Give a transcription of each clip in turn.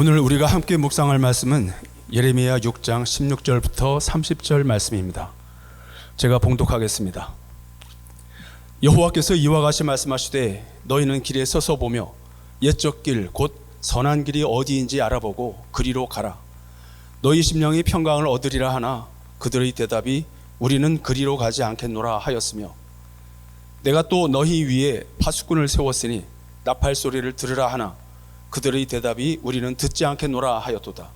오늘 우리가 함께 묵상할 말씀은 예레미야 6장 16절부터 30절 말씀입니다. 제가 봉독하겠습니다. 여호와께서 이와 같이 말씀하시되 너희는 길에 서서 보며 옛적 길 곧 선한 길이 어디인지 알아보고 그리로 가라. 너희 심령이 평강을 얻으리라 하나 그들의 대답이 우리는 그리로 가지 않겠노라 하였으며 내가 또 너희 위에 파수꾼을 세웠으니 나팔 소리를 들으라 하나 그들의 대답이 우리는 듣지 않겠노라 하였도다.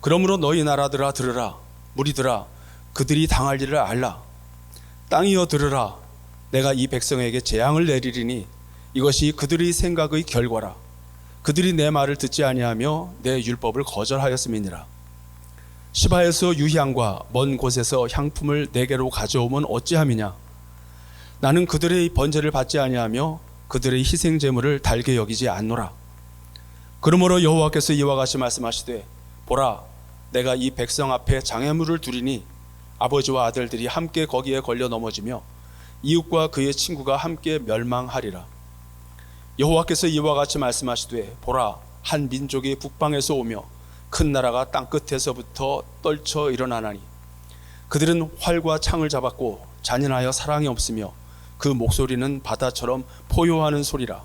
그러므로 너희 나라들아 들으라. 무리들아 그들이 당할 일을 알라. 땅이여 들으라. 내가 이 백성에게 재앙을 내리리니 이것이 그들의 생각의 결과라. 그들이 내 말을 듣지 아니하며 내 율법을 거절하였음이니라. 시바에서 유향과 먼 곳에서 향품을 내게로 가져오면 어찌함이냐. 나는 그들의 번제를 받지 아니하며 그들의 희생 제물을 달게 여기지 않노라. 그러므로 여호와께서 이와 같이 말씀하시되 보라 내가 이 백성 앞에 장애물을 두리니 아버지와 아들들이 함께 거기에 걸려 넘어지며 이웃과 그의 친구가 함께 멸망하리라. 여호와께서 이와 같이 말씀하시되 보라 한 민족이 북방에서 오며 큰 나라가 땅끝에서부터 떨쳐 일어나나니 그들은 활과 창을 잡았고 잔인하여 사랑이 없으며 그 목소리는 바다처럼 포효하는 소리라.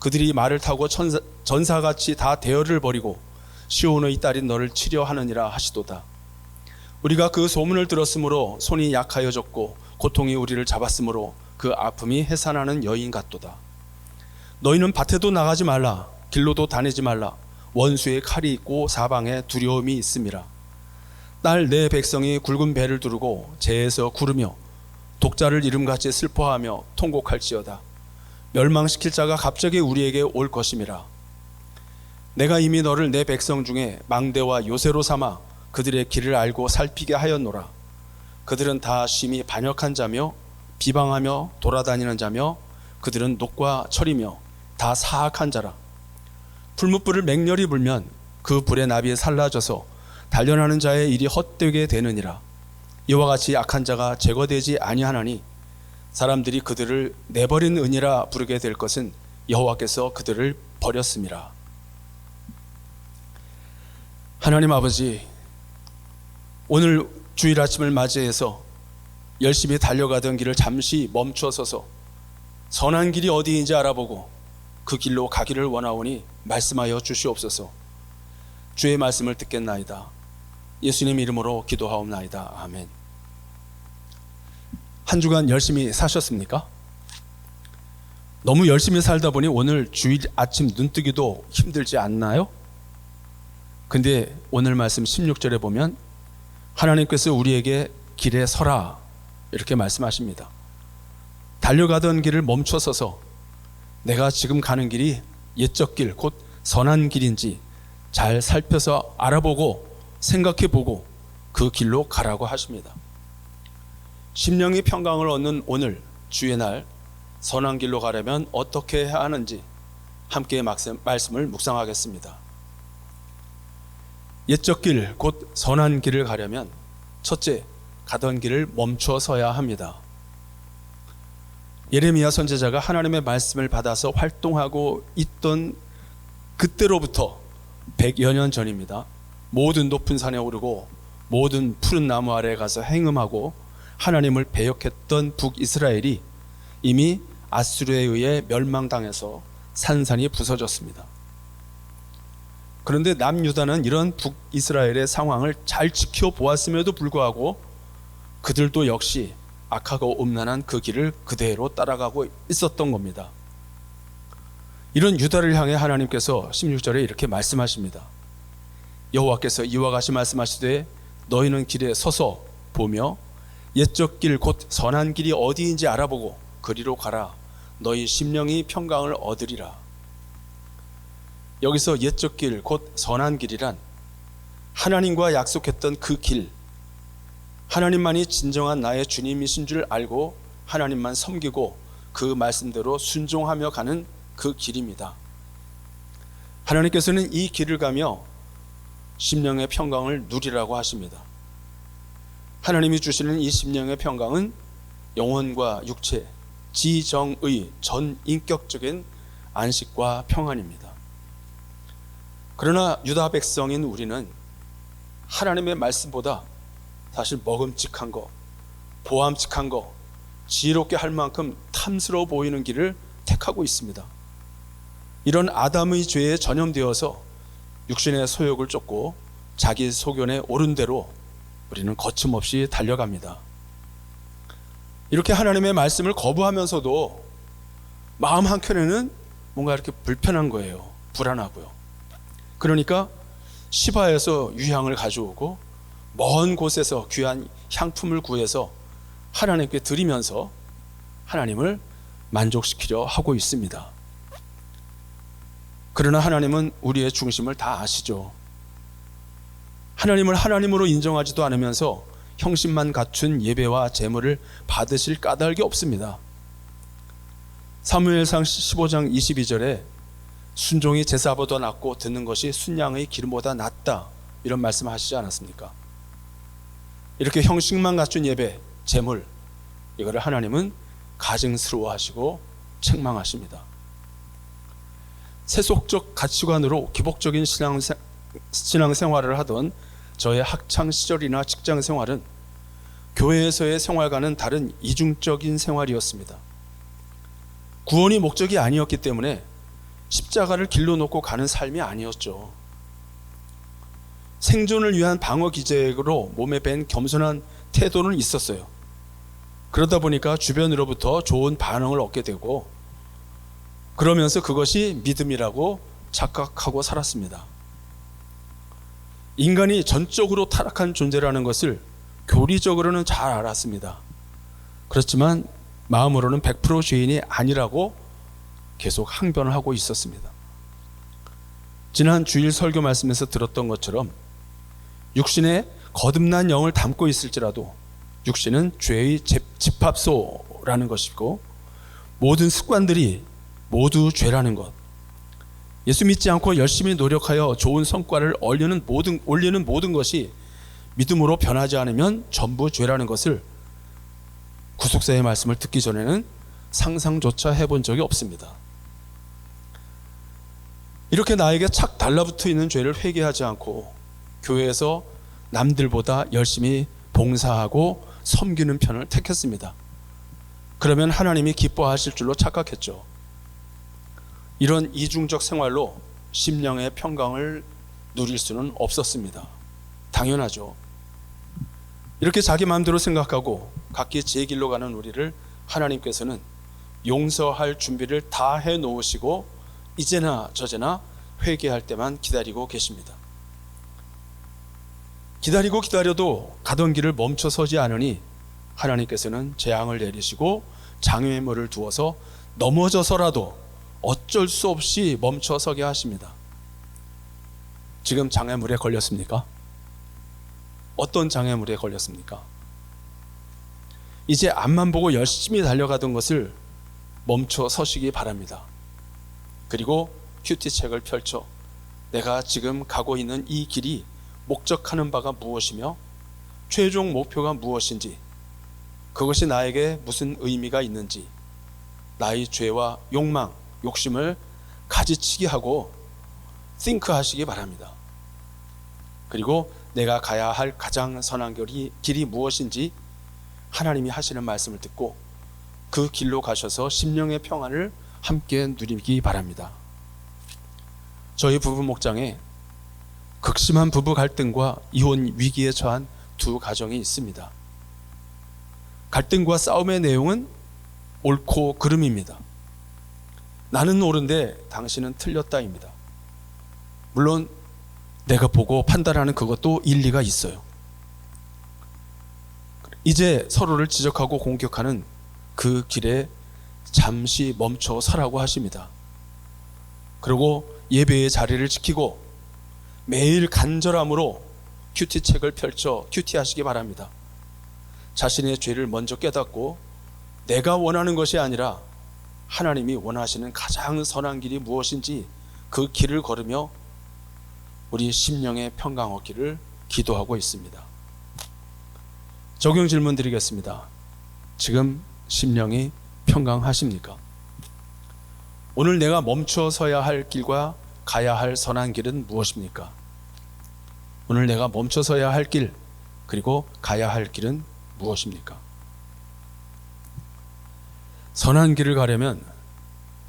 그들이 말을 타고 전사같이 다 대열을 벌이고 시온의 딸인 너를 치려 하느니라 하시도다. 우리가 그 소문을 들었으므로 손이 약하여졌고 고통이 우리를 잡았으므로 그 아픔이 해산하는 여인 같도다. 너희는 밭에도 나가지 말라. 길로도 다니지 말라. 원수의 칼이 있고 사방에 두려움이 있음이라. 딸 내 백성이 굵은 배를 두르고 재에서 구르며 독자를 이름같이 슬퍼하며 통곡할지어다. 멸망시킬 자가 갑자기 우리에게 올 것임이라. 내가 이미 너를 내 백성 중에 망대와 요새로 삼아 그들의 길을 알고 살피게 하였노라. 그들은 다 심히 반역한 자며 비방하며 돌아다니는 자며 그들은 녹과 철이며 다 사악한 자라. 풀무불을 맹렬히 불면 그 불의 나비에 살라져서 단련하는 자의 일이 헛되게 되느니라. 이와 같이 악한 자가 제거되지 아니하나니 사람들이 그들을 내버린 은이라 부르게 될 것은 여호와께서 그들을 버렸음이라. 하나님 아버지, 오늘 주일 아침을 맞이해서 열심히 달려가던 길을 잠시 멈춰서서 선한 길이 어디인지 알아보고 그 길로 가기를 원하오니 말씀하여 주시옵소서. 주의 말씀을 듣겠나이다. 예수님 이름으로 기도하옵나이다. 아멘. 한 주간 열심히 사셨습니까? 너무 열심히 살다 보니 오늘 주일 아침 눈뜨기도 힘들지 않나요? 근데 오늘 말씀 16절에 보면 하나님께서 우리에게 길에 서라 이렇게 말씀하십니다. 달려가던 길을 멈춰서서 내가 지금 가는 길이 옛적 길, 곧 선한 길인지 잘 살펴서 알아보고 생각해보고 그 길로 가라고 하십니다. 심령이 평강을 얻는 오늘 주의 날 선한 길로 가려면 어떻게 해야 하는지 함께 말씀을 묵상하겠습니다. 옛적 길, 곧 선한 길을 가려면 첫째, 가던 길을 멈춰 서야 합니다. 예레미야 선지자가 하나님의 말씀을 받아서 활동하고 있던 그때로부터 100여 년 전입니다. 모든 높은 산에 오르고 모든 푸른 나무 아래에 가서 행음하고 하나님을 배역했던 북이스라엘이 이미 아수르에 의해 멸망당해서 산산이 부서졌습니다. 그런데 남유다는 이런 북이스라엘의 상황을 잘 지켜보았음에도 불구하고 그들도 역시 악하고 음란한 그 길을 그대로 따라가고 있었던 겁니다. 이런 유다를 향해 하나님께서 16절에 이렇게 말씀하십니다. 여호와께서 이와 같이 말씀하시되 너희는 길에 서서 보며 옛적 길 곧 선한 길이 어디인지 알아보고 그리로 가라. 너희 심령이 평강을 얻으리라. 여기서 옛적 길 곧 선한 길이란 하나님과 약속했던 그 길, 하나님만이 진정한 나의 주님이신 줄 알고 하나님만 섬기고 그 말씀대로 순종하며 가는 그 길입니다. 하나님께서는 이 길을 가며 심령의 평강을 누리라고 하십니다. 하나님이 주시는 이 심령의 평강은 영혼과 육체, 지정의 전 인격적인 안식과 평안입니다. 그러나 유다 백성인 우리는 하나님의 말씀보다 사실 먹음직한 거, 보암직한 거, 지혜롭게 할 만큼 탐스러워 보이는 길을 택하고 있습니다. 이런 아담의 죄에 전염되어서 육신의 소욕을 쫓고 자기 소견에 옳은 대로 우리는 거침없이 달려갑니다. 이렇게 하나님의 말씀을 거부하면서도 마음 한켠에는 뭔가 이렇게 불편한 거예요. 불안하고요. 그러니까 시바에서 유향을 가져오고 먼 곳에서 귀한 향품을 구해서 하나님께 드리면서 하나님을 만족시키려 하고 있습니다. 그러나 하나님은 우리의 중심을 다 아시죠. 하나님을 하나님으로 인정하지도 않으면서 형식만 갖춘 예배와 제물을 받으실 까닭이 없습니다. 사무엘상 15장 22절에 순종이 제사보다 낫고 듣는 것이 순양의 기름보다 낫다, 이런 말씀 하시지 않았습니까? 이렇게 형식만 갖춘 예배, 제물, 이거를 하나님은 가증스러워하시고 책망하십니다. 세속적 가치관으로 기복적인 신앙생활을 하던 저의 학창시절이나 직장생활은 교회에서의 생활과는 다른 이중적인 생활이었습니다. 구원이 목적이 아니었기 때문에 십자가를 길로 놓고 가는 삶이 아니었죠. 생존을 위한 방어 기제로 몸에 밴 겸손한 태도는 있었어요. 그러다 보니까 주변으로부터 좋은 반응을 얻게 되고, 그러면서 그것이 믿음이라고 착각하고 살았습니다. 인간이 전적으로 타락한 존재라는 것을 교리적으로는 잘 알았습니다. 그렇지만 마음으로는 100% 죄인이 아니라고 계속 항변을 하고 있었습니다. 지난 주일 설교 말씀에서 들었던 것처럼 육신에 거듭난 영을 담고 있을지라도 육신은 죄의 집합소라는 것이고, 모든 습관들이 모두 죄라는 것, 예수 믿지 않고 열심히 노력하여 좋은 성과를 올리는 모든 것이 믿음으로 변하지 않으면 전부 죄라는 것을 구속사의 말씀을 듣기 전에는 상상조차 해본 적이 없습니다. 이렇게 나에게 착 달라붙어 있는 죄를 회개하지 않고 교회에서 남들보다 열심히 봉사하고 섬기는 편을 택했습니다. 그러면 하나님이 기뻐하실 줄로 착각했죠. 이런 이중적 생활로 심령의 평강을 누릴 수는 없었습니다. 당연하죠. 이렇게 자기 마음대로 생각하고 각기 제 길로 가는 우리를 하나님께서는 용서할 준비를 다 해놓으시고 이제나 저제나 회개할 때만 기다리고 계십니다. 기다려도 가던 길을 멈춰서지 않으니 하나님께서는 재앙을 내리시고 장애물을 두어서 넘어져서라도 어쩔 수 없이 멈춰서게 하십니다. 지금 장애물에 걸렸습니까? 어떤 장애물에 걸렸습니까? 이제 앞만 보고 열심히 달려가던 것을 멈춰 서시기 바랍니다. 그리고 큐티책을 펼쳐 내가 지금 가고 있는 이 길이 목적하는 바가 무엇이며 최종 목표가 무엇인지, 그것이 나에게 무슨 의미가 있는지, 나의 죄와 욕망, 욕심을 가지치기 하고 think 하시기 바랍니다. 그리고 내가 가야 할 가장 선한 길이 무엇인지 하나님이 하시는 말씀을 듣고 그 길로 가셔서 심령의 평안을 함께 누리기 바랍니다. 저희 부부 목장에 극심한 부부 갈등과 이혼 위기에 처한 두 가정이 있습니다. 갈등과 싸움의 내용은 옳고 그름입니다. 나는 옳은데 당신은 틀렸다입니다. 물론 내가 보고 판단하는 그것도 일리가 있어요. 이제 서로를 지적하고 공격하는 그 길에 잠시 멈춰 서라고 하십니다. 그리고 예배의 자리를 지키고 매일 간절함으로 큐티책을 펼쳐 큐티하시기 바랍니다. 자신의 죄를 먼저 깨닫고 내가 원하는 것이 아니라 하나님이 원하시는 가장 선한 길이 무엇인지 그 길을 걸으며 우리 심령의 평강 얻기를 기도하고 있습니다. 적용 질문 드리겠습니다. 지금 심령이 평강하십니까? 오늘 내가 멈춰 서야 할 길과 가야 할 선한 길은 무엇입니까? 오늘 내가 멈춰서야 할 길, 그리고 가야 할 길은 무엇입니까? 선한 길을 가려면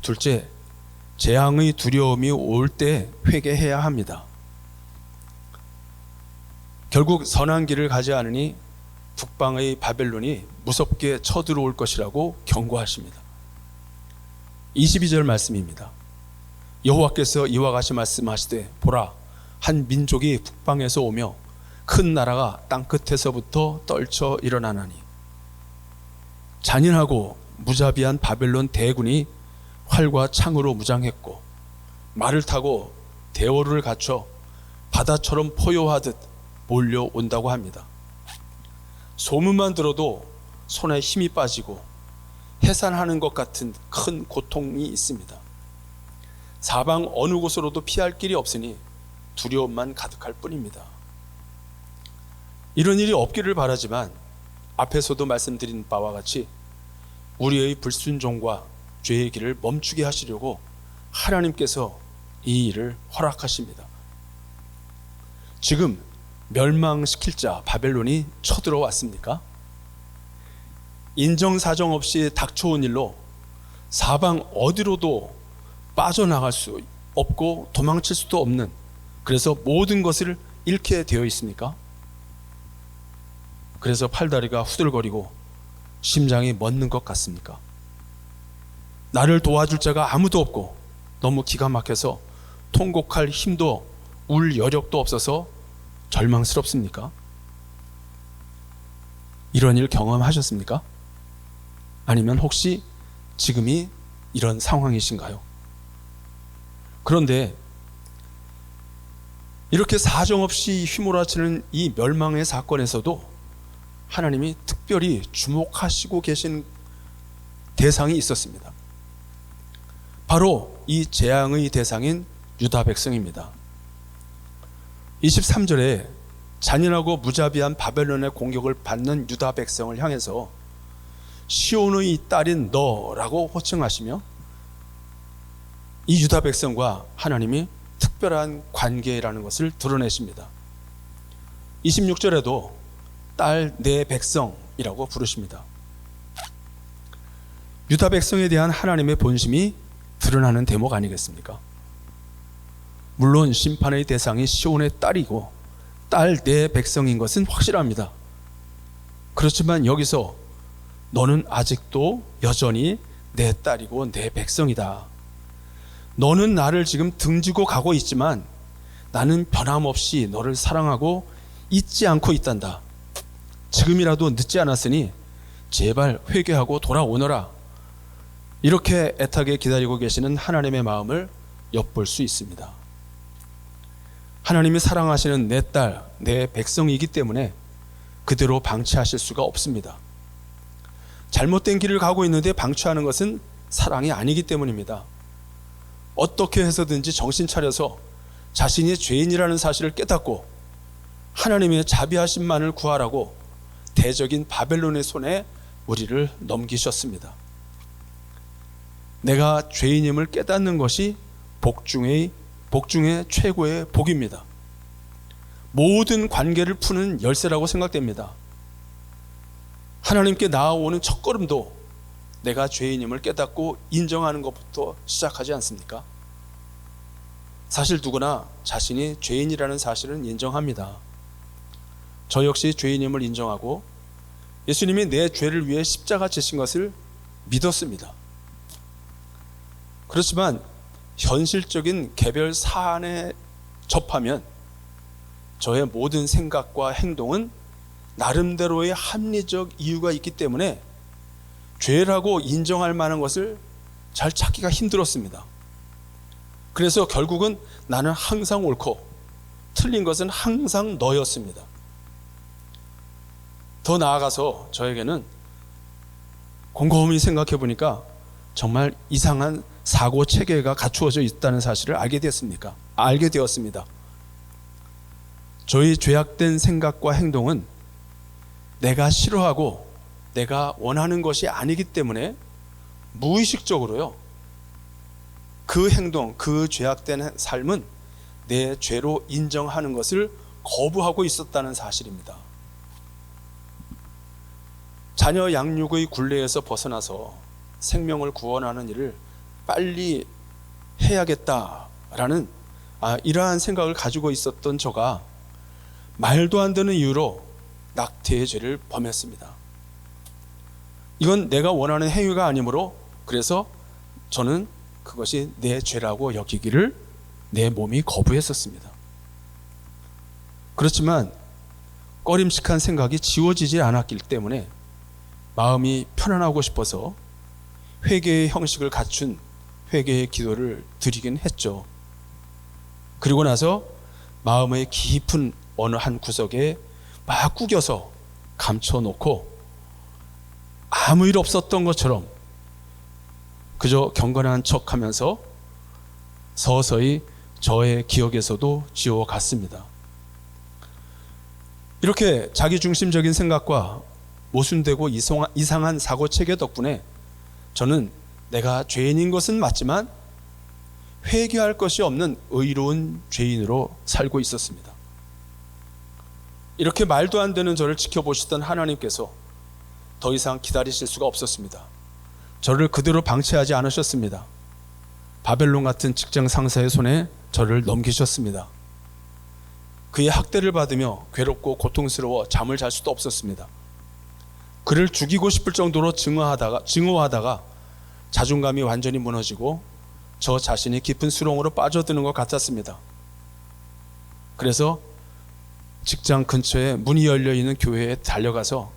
둘째, 재앙의 두려움이 올 때 회개해야 합니다. 결국 선한 길을 가지 않으니 북방의 바벨론이 무섭게 쳐들어올 것이라고 경고하십니다. 22절 말씀입니다. 여호와께서 이와 같이 말씀하시되 보라, 한 민족이 북방에서 오며 큰 나라가 땅끝에서부터 떨쳐 일어나나니 잔인하고 무자비한 바벨론 대군이 활과 창으로 무장했고 말을 타고 대오를 갖춰 바다처럼 포효하듯 몰려온다고 합니다. 소문만 들어도 손에 힘이 빠지고 해산하는 것 같은 큰 고통이 있습니다. 사방 어느 곳으로도 피할 길이 없으니 두려움만 가득할 뿐입니다. 이런 일이 없기를 바라지만 앞에서도 말씀드린 바와 같이 우리의 불순종과 죄의 길을 멈추게 하시려고 하나님께서 이 일을 허락하십니다. 지금 멸망시킬 자 바벨론이 쳐들어왔습니까? 인정사정 없이 닥쳐온 일로 사방 어디로도 빠져나갈 수 없고 도망칠 수도 없는, 그래서 모든 것을 잃게 되어 있습니까? 그래서 팔다리가 후들거리고 심장이 멎는 것 같습니까? 나를 도와줄 자가 아무도 없고 너무 기가 막혀서 통곡할 힘도 울 여력도 없어서 절망스럽습니까? 이런 일 경험하셨습니까? 아니면 혹시 지금이 이런 상황이신가요? 그런데 이렇게 사정없이 휘몰아치는 이 멸망의 사건에서도 하나님이 특별히 주목하시고 계신 대상이 있었습니다. 바로 이 재앙의 대상인 유다 백성입니다. 23절에 잔인하고 무자비한 바벨론의 공격을 받는 유다 백성을 향해서 시온의 딸인 너라고 호칭하시며 이 유다 백성과 하나님이 특별한 관계라는 것을 드러내십니다. 26절에도 딸 내 백성이라고 부르십니다. 유다 백성에 대한 하나님의 본심이 드러나는 대목 아니겠습니까? 물론 심판의 대상이 시온의 딸이고 딸 내 백성인 것은 확실합니다. 그렇지만 여기서 너는 아직도 여전히 내 딸이고 내 백성이다. 너는 나를 지금 등지고 가고 있지만 나는 변함없이 너를 사랑하고 잊지 않고 있단다. 지금이라도 늦지 않았으니 제발 회개하고 돌아오너라. 이렇게 애타게 기다리고 계시는 하나님의 마음을 엿볼 수 있습니다. 하나님이 사랑하시는 내 딸, 내 백성이기 때문에 그대로 방치하실 수가 없습니다. 잘못된 길을 가고 있는데 방치하는 것은 사랑이 아니기 때문입니다. 어떻게 해서든지 정신 차려서 자신이 죄인이라는 사실을 깨닫고 하나님의 자비하심만을 구하라고 대적인 바벨론의 손에 우리를 넘기셨습니다. 내가 죄인임을 깨닫는 것이 복 중에 최고의 복입니다. 모든 관계를 푸는 열쇠라고 생각됩니다. 하나님께 나아오는 첫걸음도 내가 죄인임을 깨닫고 인정하는 것부터 시작하지 않습니까? 사실 누구나 자신이 죄인이라는 사실은 인정합니다. 저 역시 죄인임을 인정하고 예수님이 내 죄를 위해 십자가 지신 것을 믿었습니다. 그렇지만 현실적인 개별 사안에 접하면 저의 모든 생각과 행동은 나름대로의 합리적 이유가 있기 때문에 죄라고 인정할 만한 것을 잘 찾기가 힘들었습니다. 그래서 결국은 나는 항상 옳고 틀린 것은 항상 너였습니다. 더 나아가서 저에게는 곰곰이 생각해 보니까 정말 이상한 사고 체계가 갖추어져 있다는 사실을 알게 되었습니다. 저희 죄악된 생각과 행동은 내가 싫어하고 내가 원하는 것이 아니기 때문에 무의식적으로요, 그 행동, 그 죄악된 삶은 내 죄로 인정하는 것을 거부하고 있었다는 사실입니다. 자녀 양육의 굴레에서 벗어나서 생명을 구원하는 일을 빨리 해야겠다라는 이러한 생각을 가지고 있었던 저가 말도 안 되는 이유로 낙태의 죄를 범했습니다. 이건 내가 원하는 행위가 아니므로 그래서 저는 그것이 내 죄라고 여기기를 내 몸이 거부했었습니다. 그렇지만 꺼림칙한 생각이 지워지지 않았기 때문에 마음이 편안하고 싶어서 회개의 형식을 갖춘 회개의 기도를 드리긴 했죠. 그리고 나서 마음의 깊은 어느 한 구석에 막 구겨서 감춰놓고 아무 일 없었던 것처럼 그저 경건한 척하면서 서서히 저의 기억에서도 지워갔습니다. 이렇게 자기중심적인 생각과 모순되고 이상한 사고체계 덕분에 저는 내가 죄인인 것은 맞지만 회개할 것이 없는 의로운 죄인으로 살고 있었습니다. 이렇게 말도 안 되는 저를 지켜보시던 하나님께서 더 이상 기다리실 수가 없었습니다. 저를 그대로 방치하지 않으셨습니다. 바벨론 같은 직장 상사의 손에 저를 넘기셨습니다. 그의 학대를 받으며 괴롭고 고통스러워 잠을 잘 수도 없었습니다. 그를 죽이고 싶을 정도로 증오하다가 자존감이 완전히 무너지고 저 자신이 깊은 수렁으로 빠져드는 것 같았습니다. 그래서 직장 근처에 문이 열려있는 교회에 달려가서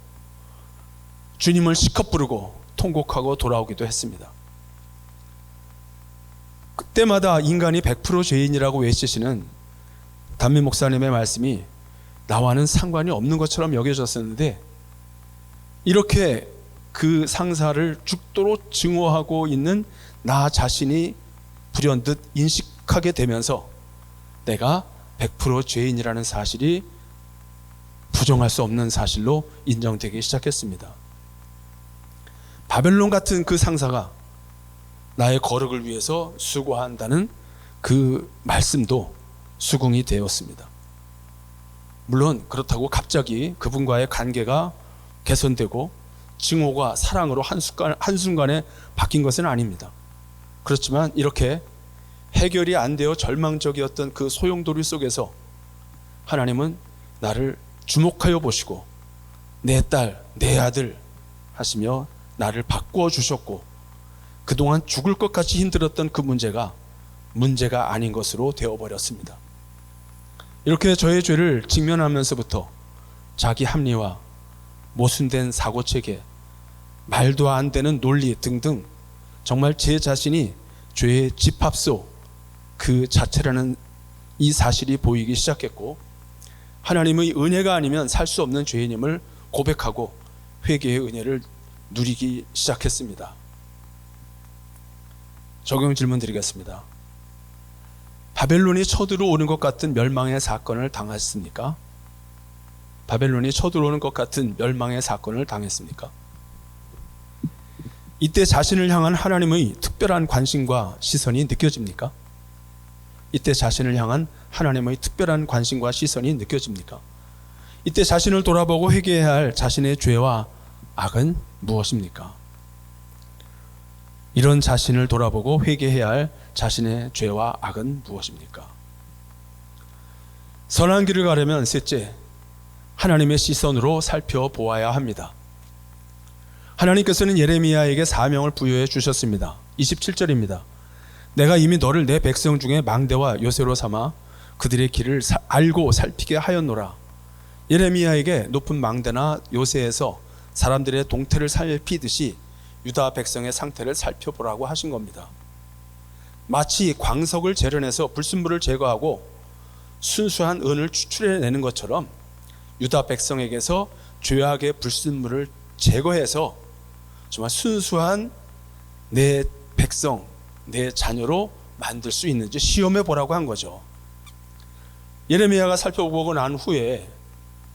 주님을 시컷 부르고 통곡하고 돌아오기도 했습니다. 그때마다 인간이 100% 죄인이라고 외치시는 담임 목사님의 말씀이 나와는 상관이 없는 것처럼 여겨졌었는데, 이렇게 그 상사를 죽도록 증오하고 있는 나 자신이 불현듯 인식하게 되면서 내가 100% 죄인이라는 사실이 부정할 수 없는 사실로 인정되기 시작했습니다. 바벨론 같은 그 상사가 나의 거룩을 위해서 수고한다는 그 말씀도 수긍이 되었습니다. 물론 그렇다고 갑자기 그분과의 관계가 개선되고 증오가 사랑으로 한순간에 바뀐 것은 아닙니다. 그렇지만 이렇게 해결이 안 되어 절망적이었던 그 소용돌이 속에서 하나님은 나를 주목하여 보시고 내 딸, 내 아들 하시며 나를 바꾸어 주셨고, 그동안 죽을 것 같이 힘들었던 그 문제가 아닌 것으로 되어버렸습니다. 이렇게 저의 죄를 직면하면서부터 자기 합리화, 모순된 사고체계, 말도 안 되는 논리 등등 정말 제 자신이 죄의 집합소 그 자체라는 이 사실이 보이기 시작했고, 하나님의 은혜가 아니면 살 수 없는 죄인임을 고백하고 회개의 은혜를 누리기 시작했습니다. 적용 질문 드리겠습니다. 바벨론이 쳐들어오는 것 같은 멸망의 사건을 당했습니까? 바벨론이 쳐들어오는 것 같은 멸망의 사건을 당했습니까? 이때 자신을 향한 하나님의 특별한 관심과 시선이 느껴집니까? 이때 자신을 향한 하나님의 특별한 관심과 시선이 느껴집니까? 이때 자신을 돌아보고 회개해야 할 자신의 죄와 악은 무엇입니까? 이런 자신을 돌아보고 회개해야 할 자신의 죄와 악은 무엇입니까? 선한 길을 가려면 셋째, 하나님의 시선으로 살펴보아야 합니다. 하나님께서는 예레미야에게 사명을 부여해 주셨습니다. 27절입니다. 내가 이미 너를 내 백성 중에 망대와 요새로 삼아 그들의 길을 알고 살피게 하였노라. 예레미야에게 높은 망대나 요새에서 사람들의 동태를 살피듯이 유다 백성의 상태를 살펴보라고 하신 겁니다. 마치 광석을 재련해서 불순물을 제거하고 순수한 은을 추출해내는 것처럼 유다 백성에게서 죄악의 불순물을 제거해서 정말 순수한 내 백성, 내 자녀로 만들 수 있는지 시험해 보라고 한 거죠. 예레미야가 살펴보고 난 후에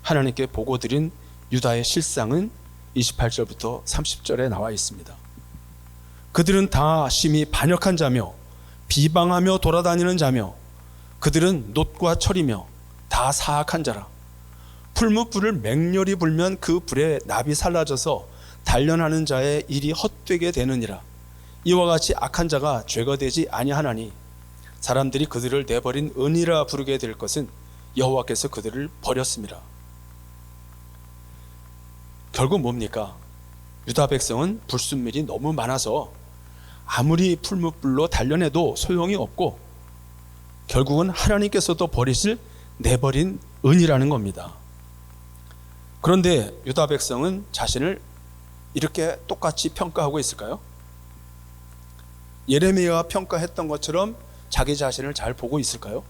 하나님께 보고 드린 유다의 실상은 28절부터 30절에 나와 있습니다. 그들은 다 심히 반역한 자며 비방하며 돌아다니는 자며 그들은 놋과 철이며 다 사악한 자라. 풀무불을 맹렬히 불면 그 불에 납이 살라져서 단련하는 자의 일이 헛되게 되느니라. 이와 같이 악한 자가 죄가 되지 아니하나니 사람들이 그들을 내버린 은이라 부르게 될 것은 여호와께서 그들을 버렸습니다. 결국 뭡니까? 유다 백성은 불순물이 너무 많아서 아무리 풀무불로 단련해도 소용이 없고 결국은 하나님께서도 버리실 내버린 은이라는 겁니다. 그런데 유다 백성은 자신을 이렇게 똑같이 평가하고 있을까요? 예레미야가 평가했던 것처럼 자기 자신을 잘 보고 있을까요?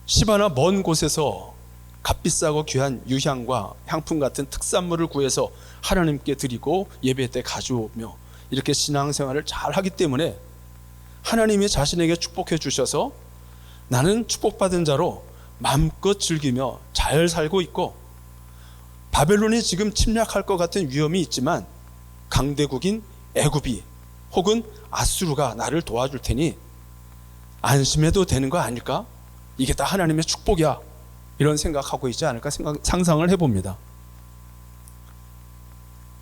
시바나 먼 곳에서 값비싸고 귀한 유향과 향품 같은 특산물을 구해서 하나님께 드리고 예배 때 가져오며 이렇게 신앙생활을 잘 하기 때문에 하나님이 자신에게 축복해 주셔서 나는 축복받은 자로 마음껏 즐기며 잘 살고 있고 바벨론이 지금 침략할 것 같은 위험이 있지만 강대국인 애굽이 혹은 아수르가 나를 도와줄 테니 안심해도 되는 거 아닐까? 이게 다 하나님의 축복이야. 이런 생각하고 있지 않을까 상상을 해봅니다.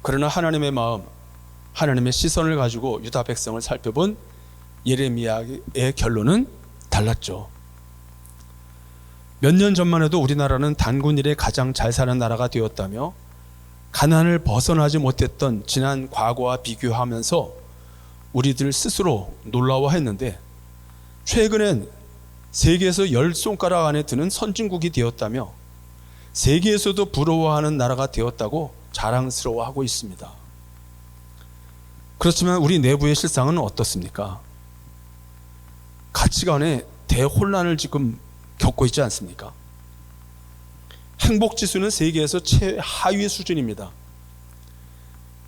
그러나 하나님의 마음, 하나님의 시선을 가지고 유다 백성을 살펴본 예레미야의 결론은 달랐죠. 몇 년 전만 해도 우리나라는 단군 이래 가장 잘 사는 나라가 되었다며 가난을 벗어나지 못했던 지난 과거와 비교하면서 우리들 스스로 놀라워했는데 최근엔 세계에서 10손가락 안에 드는 선진국이 되었다며 세계에서도 부러워하는 나라가 되었다고 자랑스러워하고 있습니다. 그렇지만 우리 내부의 실상은 어떻습니까? 가치관의 대혼란을 지금 겪고 있지 않습니까? 행복지수는 세계에서 최하위 수준입니다.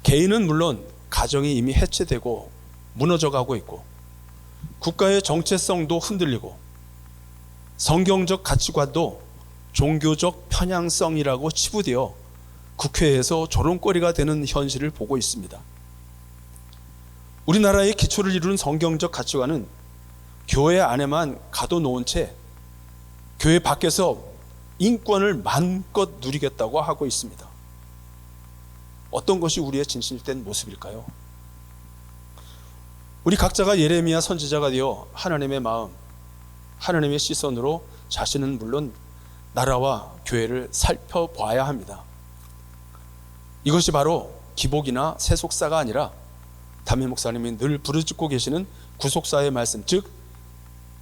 개인은 물론 가정이 이미 해체되고 무너져가고 있고 국가의 정체성도 흔들리고 성경적 가치관도 종교적 편향성이라고 치부되어 국회에서 조롱거리가 되는 현실을 보고 있습니다. 우리나라의 기초를 이루는 성경적 가치관은 교회 안에만 가둬놓은 채 교회 밖에서 인권을 마음껏 누리겠다고 하고 있습니다. 어떤 것이 우리의 진실된 모습일까요? 우리 각자가 예레미야 선지자가 되어 하나님의 마음, 하나님의 시선으로 자신은 물론 나라와 교회를 살펴봐야 합니다. 이것이 바로 기복이나 세속사가 아니라 담임 목사님이 늘 부르짖고 계시는 구속사의 말씀, 즉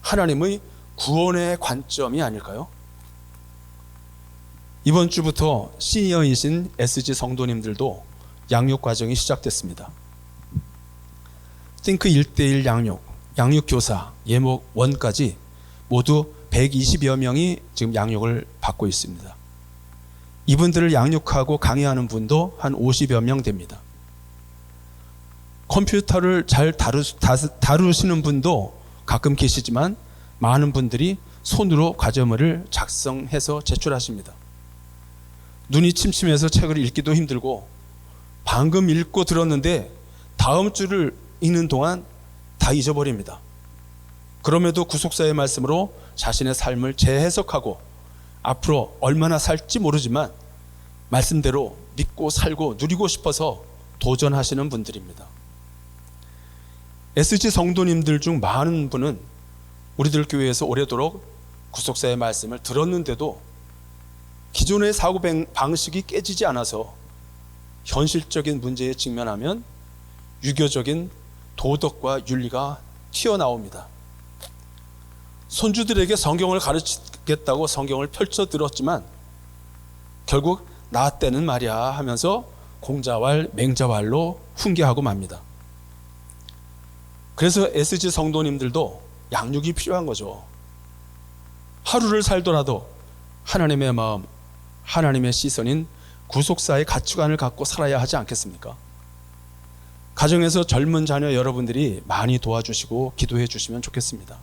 하나님의 구원의 관점이 아닐까요? 이번 주부터 시니어이신 SG 성도님들도 양육 과정이 시작됐습니다. 띵크 1:1 양육 교사, 예목 1까지 모두 120여 명이 지금 양육을 받고 있습니다. 이분들을 양육하고 강의하는 분도 한 50여 명 됩니다. 컴퓨터를 잘 다루시는 분도 가끔 계시지만 많은 분들이 손으로 과제물을 작성해서 제출하십니다. 눈이 침침해서 책을 읽기도 힘들고 방금 읽고 들었는데 다음 주를 읽는 동안 다 잊어버립니다. 그럼에도 구속사의 말씀으로 자신의 삶을 재해석하고 앞으로 얼마나 살지 모르지만 말씀대로 믿고 살고 누리고 싶어서 도전하시는 분들입니다. SG 성도님들 중 많은 분은 우리들 교회에서 오래도록 구속사의 말씀을 들었는데도 기존의 사고 방식이 깨지지 않아서 현실적인 문제에 직면하면 유교적인 도덕과 윤리가 튀어나옵니다. 손주들에게 성경을 가르치겠다고 성경을 펼쳐 들었지만 결국 나 때는 말이야 하면서 공자왈 맹자왈로 훈계하고 맙니다. 그래서 SG 성도님들도 양육이 필요한 거죠. 하루를 살더라도 하나님의 마음, 하나님의 시선인 구속사의 가치관을 갖고 살아야 하지 않겠습니까? 가정에서 젊은 자녀 여러분들이 많이 도와주시고 기도해 주시면 좋겠습니다.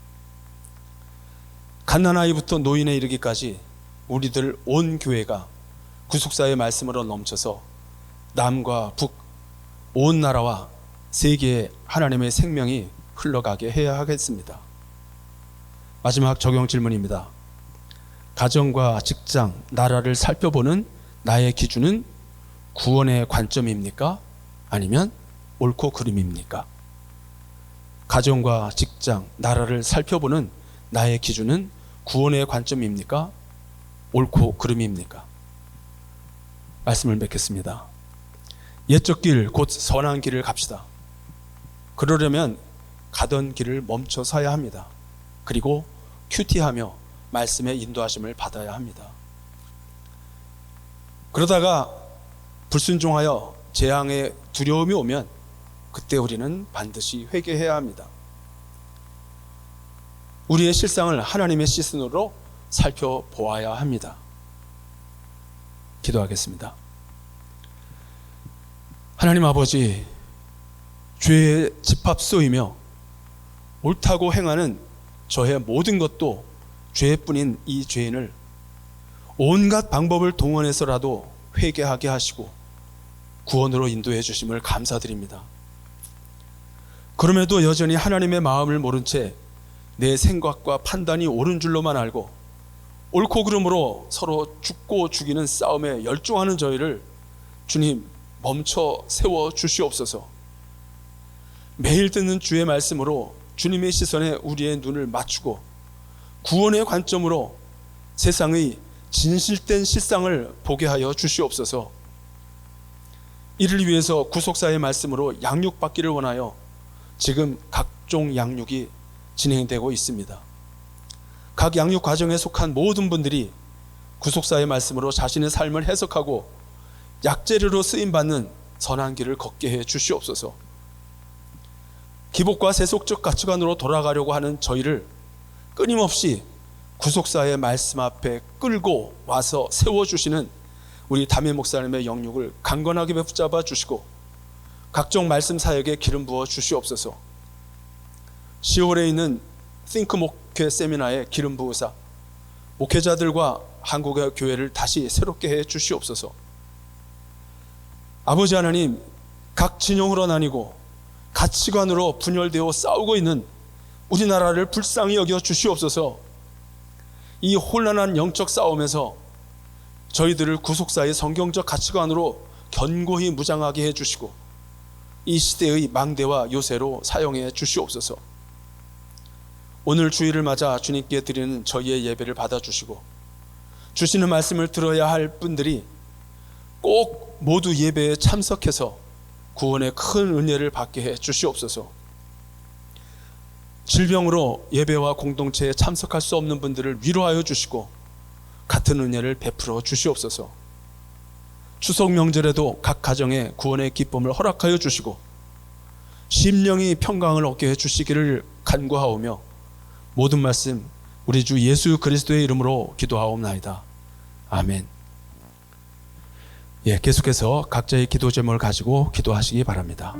갓난아이부터 노인에 이르기까지 우리들 온 교회가 구속사의 말씀으로 넘쳐서 남과 북, 온 나라와 세계의 하나님의 생명이 흘러가게 해야 하겠습니다. 마지막 적용 질문입니다. 가정과 직장, 나라를 살펴보는 나의 기준은 구원의 관점입니까? 아니면 옳고 그름입니까? 가정과 직장, 나라를 살펴보는 나의 기준은 구원의 관점입니까? 옳고 그름입니까? 말씀을 맺겠습니다. 옛적 길, 곧 선한 길을 갑시다. 그러려면 가던 길을 멈춰 서야 합니다. 그리고 큐티하며 말씀의 인도하심을 받아야 합니다. 그러다가 불순종하여 재앙의 두려움이 오면 그때 우리는 반드시 회개해야 합니다. 우리의 실상을 하나님의 시선으로 살펴보아야 합니다. 기도하겠습니다. 하나님 아버지, 죄의 집합소이며 옳다고 행하는 저의 모든 것도 죄뿐인 이 죄인을 온갖 방법을 동원해서라도 회개하게 하시고 구원으로 인도해 주심을 감사드립니다. 그럼에도 여전히 하나님의 마음을 모른 채 내 생각과 판단이 옳은 줄로만 알고 옳고 그름으로 서로 죽고 죽이는 싸움에 열중하는 저희를 주님 멈춰 세워 주시옵소서. 매일 듣는 주의 말씀으로 주님의 시선에 우리의 눈을 맞추고 구원의 관점으로 세상의 진실된 실상을 보게 하여 주시옵소서. 이를 위해서 구속사의 말씀으로 양육받기를 원하여 지금 각종 양육이 진행되고 있습니다. 각 양육 과정에 속한 모든 분들이 구속사의 말씀으로 자신의 삶을 해석하고 약재료로 쓰임받는 선한 길을 걷게 해 주시옵소서. 기복과 세속적 가치관으로 돌아가려고 하는 저희를 끊임없이 구속사의 말씀 앞에 끌고 와서 세워주시는 우리 담임 목사님의 영육을 강건하게 붙잡아 주시고 각종 말씀 사역에 기름 부어 주시옵소서. 10월에 있는 띵크 목회 세미나에 기름 부으사 목회자들과 한국의 교회를 다시 새롭게 해 주시옵소서. 아버지 하나님, 각 진영으로 나뉘고 가치관으로 분열되어 싸우고 있는 우리나라를 불쌍히 여겨 주시옵소서. 이 혼란한 영적 싸움에서 저희들을 구속사의 성경적 가치관으로 견고히 무장하게 해주시고 이 시대의 망대와 요새로 사용해 주시옵소서. 오늘 주일을 맞아 주님께 드리는 저희의 예배를 받아주시고 주시는 말씀을 들어야 할 분들이 꼭 모두 예배에 참석해서 구원의 큰 은혜를 받게 해 주시옵소서. 질병으로 예배와 공동체에 참석할 수 없는 분들을 위로하여 주시고 같은 은혜를 베풀어 주시옵소서. 추석 명절에도 각 가정에 구원의 기쁨을 허락하여 주시고 심령이 평강을 얻게 해 주시기를 간구하오며 모든 말씀 우리 주 예수 그리스도의 이름으로 기도하옵나이다. 아멘. 계속해서 각자의 기도 제목을 가지고 기도하시기 바랍니다.